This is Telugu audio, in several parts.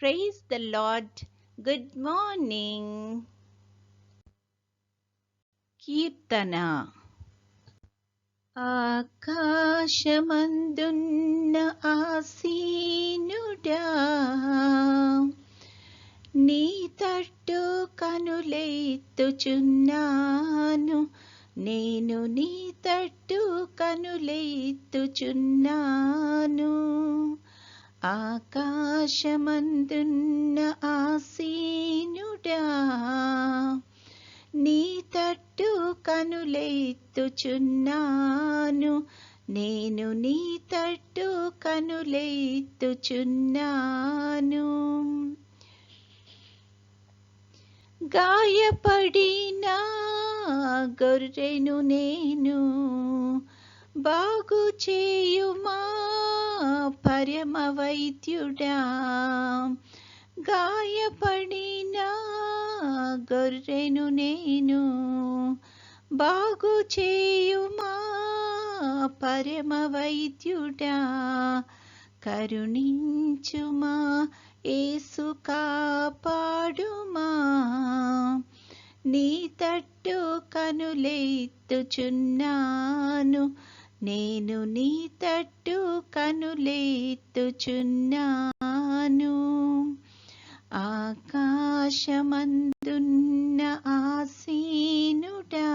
Praise the Lord. Good morning. కీర్తన. ఆకాశమందున్న ఆసీనుడా, నీ తట్టు కనులెత్తుచున్నాను, నేను నీ తట్టు కనులెత్తుచున్నాను. ఆకాశమందున్న ఆసీనుడా, నీ తట్టు కనులెత్తుచున్నాను, నేను నీ తట్టు కనులెత్తుచున్నాను. గాయపడిన గొర్రెను నేను, బాగు చేయుమా పరమ వైద్యుడా. గాయపడిన గొర్రెను నేను, బాగు చేయుమా పరమ వైద్యుడా. కరుణించుమా యేసు, కాపాడుమా, నీ తట్టు కనులెత్తుచున్నాను, నేను నీ తట్టు కనులెత్తుచున్నాను. ఆకాశమందున్న ఆసీనుడా,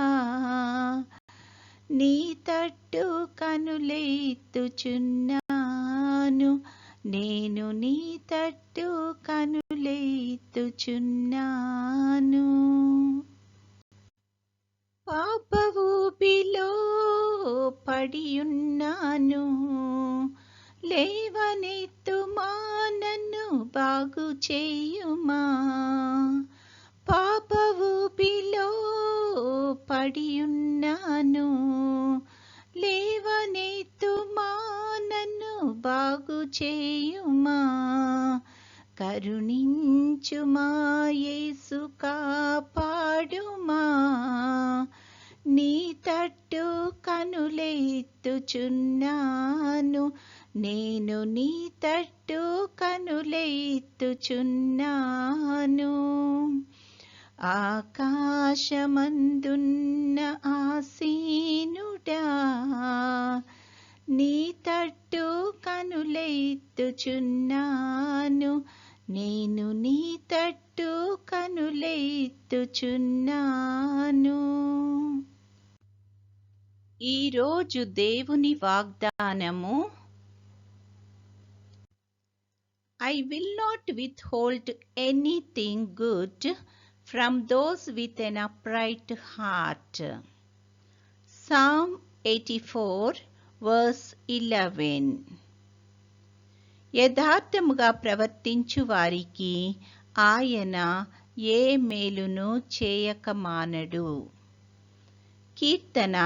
నీ తట్టు కనులెత్తుచున్నాను, నేను నీ తట్టు కనులెత్తుచున్నాను. పాప ఊబిలో పడియున్నాను, లేవనెత్తుమా, నన్ను బాగు చేయుమా. పాప ఊబిలో పడియున్నాను, లేవనెత్తుమా, నన్ను బాగు చేయుమా. కరుణించుమా యేసు, కాపాడుమా, నీ తట్టు కనులెత్తుచున్నాను, నేను నీ తట్టు కనులెత్తుచున్నాను. ఆకాశమందున్న ఆసీనుడా, నీ తట్టు కనులెత్తుచున్నాను, నేను నీ తట్టు కనులెత్తుచున్నాను. ఈరోజు దేవుని వాగ్దానము. I will not withhold anything good from those with an upright heart. Psalm 84 verse 11. యథార్థముగా ప్రవర్తించు వారికి ఆయన ఏ మేలును చేయక మానడు. కీర్తన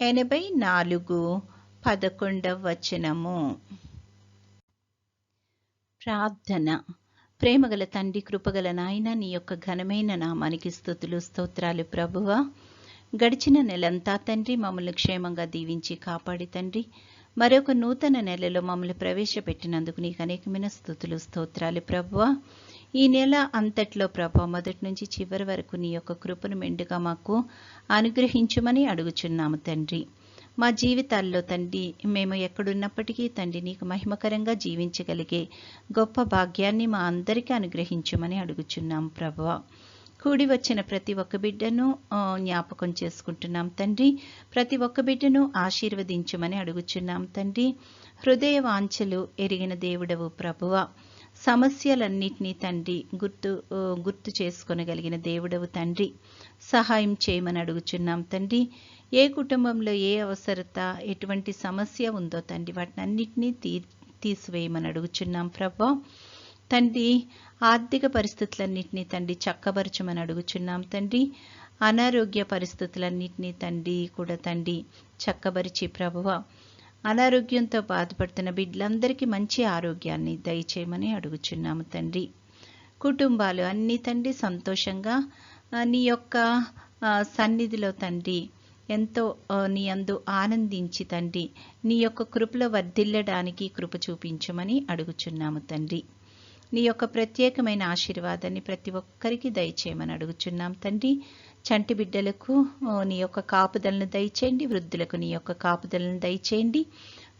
84:11. ప్రార్థన. ప్రేమగల తండ్రి, కృపగల నాయన, నీ యొక్క ఘనమైన నామానికి స్తుతులు స్తోత్రాలు ప్రభువా. గడిచిన నెలంతా తండ్రి మమ్మల్ని క్షేమంగా దీవించి కాపాడి తండ్రి, మరొక నూతన నెలలో మమ్మల్ని ప్రవేశపెట్టినందుకు నీకు అనేకమైన స్తుతులు స్తోత్రాలు ప్రభువా. ఈ నెల అంతట్లో ప్రభా, మొదటి నుంచి చివరి వరకు నీ యొక్క కృపను మెండుగా మాకు అనుగ్రహించుమని అడుగుచున్నాము తండ్రి. మా జీవితాల్లో తండ్రి మేము ఎక్కడున్నప్పటికీ తండ్రి నీకు మహిమకరంగా జీవించగలిగే గొప్ప భాగ్యాన్ని మా అందరికీ అనుగ్రహించమని అడుగుచున్నాం ప్రభువా. కూడి వచ్చిన ప్రతి ఒక్క బిడ్డను జ్ఞాపకం చేసుకుంటున్నాం తండ్రి. ప్రతి ఒక్క బిడ్డను ఆశీర్వదించమని అడుగుచున్నాం తండ్రి. హృదయ వాంఛలు ఎరిగిన దేవుడవు ప్రభువా. సమస్యలన్నిటినీ తండ్రి గుర్తు చేసుకొనగలిగిన దేవుడవు తండ్రి. సహాయం చేయమని అడుగుచున్నాం తండ్రి. ఏ కుటుంబంలో ఏ అవసరత, ఎటువంటి సమస్య ఉందో తండ్రి వాటిని అన్నిటినీ తీసివేయమని అడుగుచున్నాం ప్రభా. తండ్రి ఆర్థిక పరిస్థితులన్నింటినీ తండ్రి చక్కబరచమని అడుగుచున్నాం తండ్రి. అనారోగ్య పరిస్థితులన్నింటినీ తండ్రి కూడా తండ్రి చక్కబరిచి ప్రభువా, అనారోగ్యంతో బాధపడుతున్న బిడ్డలందరికీ మంచి ఆరోగ్యాన్ని దయచేయమని అడుగుచున్నాము తండ్రి. కుటుంబాలు అన్ని తండ్రి సంతోషంగా నీ యొక్క సన్నిధిలో తండ్రి ఎంతో నీ యందు ఆనందించి తండ్రి నీ యొక్క కృపలో వర్ధిల్లడానికి కృప చూపించమని అడుగుచున్నాము తండ్రి. నీ యొక్క ప్రత్యేకమైన ఆశీర్వాదాన్ని ప్రతి ఒక్కరికి దయచేయమని అడుగుచున్నాం తండ్రి. చంటి బిడ్డలకు నీ యొక్క కాపుదలను దయచేయండి, వృద్ధులకు నీ యొక్క కాపుదలను దయచేయండి.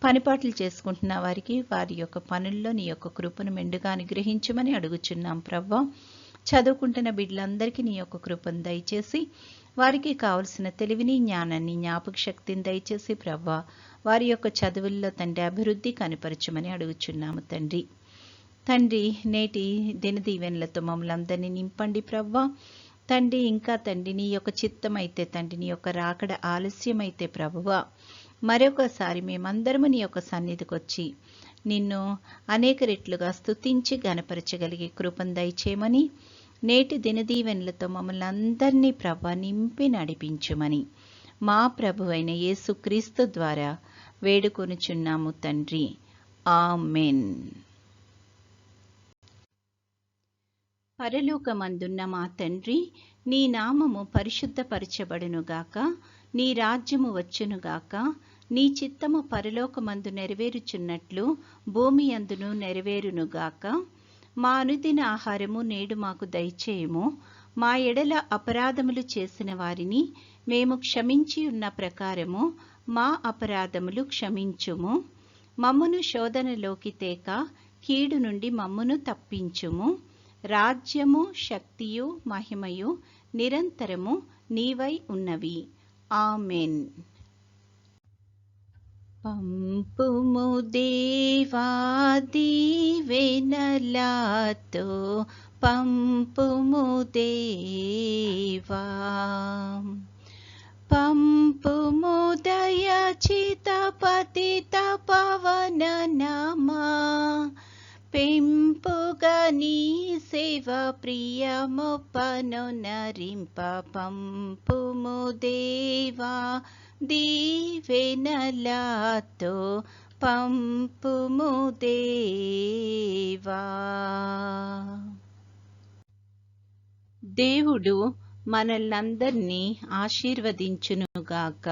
పనిపాట్లు చేసుకుంటున్న వారికి వారి యొక్క పనుల్లో నీ యొక్క కృపను మెండుగా అనుగ్రహించమని అడుగుచున్నాం ప్రవ్వా. చదువుకుంటున్న బిడ్డలందరికీ నీ యొక్క కృపను దయచేసి వారికి కావలసిన తెలివిని, జ్ఞానాన్ని, జ్ఞాపక శక్తిని దయచేసి ప్రవ్వా వారి యొక్క చదువుల్లో తండ్రి అభివృద్ధి కనపరచమని అడుగుచున్నాము తండ్రి. తండ్రి, నేటి దినదీవెనలతో మమ్మల్ని అందరినీ నింపండి ప్రవ్వా. తండ్రి, ఇంకా తండ్రి నీ యొక్క చిత్తం అయితే తండ్రి నీ యొక్క రాకడ ఆలస్యమైతే ప్రభువా మరొకసారి మేమందరము నీ యొక్క సన్నిధికి వచ్చి నిన్ను అనేక రెట్లుగా స్తుతించి గణపరచగలిగే కృపను దయచేయమని, నేటి దినదీవెనలతో మమ్మల్ని అందరినీ ప్రభా నింపి నడిపించుమని మా ప్రభువైన యేసుక్రీస్తు ద్వారా వేడుకొనుచున్నాము తండ్రి. ఆమెన్. పరలోకమందున్న మా తండ్రి, నీ నామము పరిశుద్ధపరచబడునుగాక, నీ రాజ్యము వచ్చునుగాక, నీ చిత్తము పరలోకమందు నెరవేరుచున్నట్లు భూమి అందును నెరవేరునుగాక. మా అనుదిన ఆహారము నేడు మాకు దయచేయము. మా ఎడల అపరాధములు చేసిన వారిని మేము క్షమించి ఉన్న ప్రకారము మా అపరాధములు క్షమించుము. మమ్మును శోధనలోకి తేక కీడు నుండి మమ్మును తప్పించుము. రాజ్యము, శక్తియు, మహిమయు నిరంతరము నీవై ఉన్నవి. ఆమెన్. పంపుము దేవా దీవెనలతో, పంపుము దేవా, పంపుము దయచిత పతిత పవన నామా, పెంపుగా నీ సేవ ప్రియమొప్పను నరింప. పంపుము దేవా దీవెనలతో, పంపుము దేవా. దేవుడు మనల్నందరినీ ఆశీర్వదించునుగాక.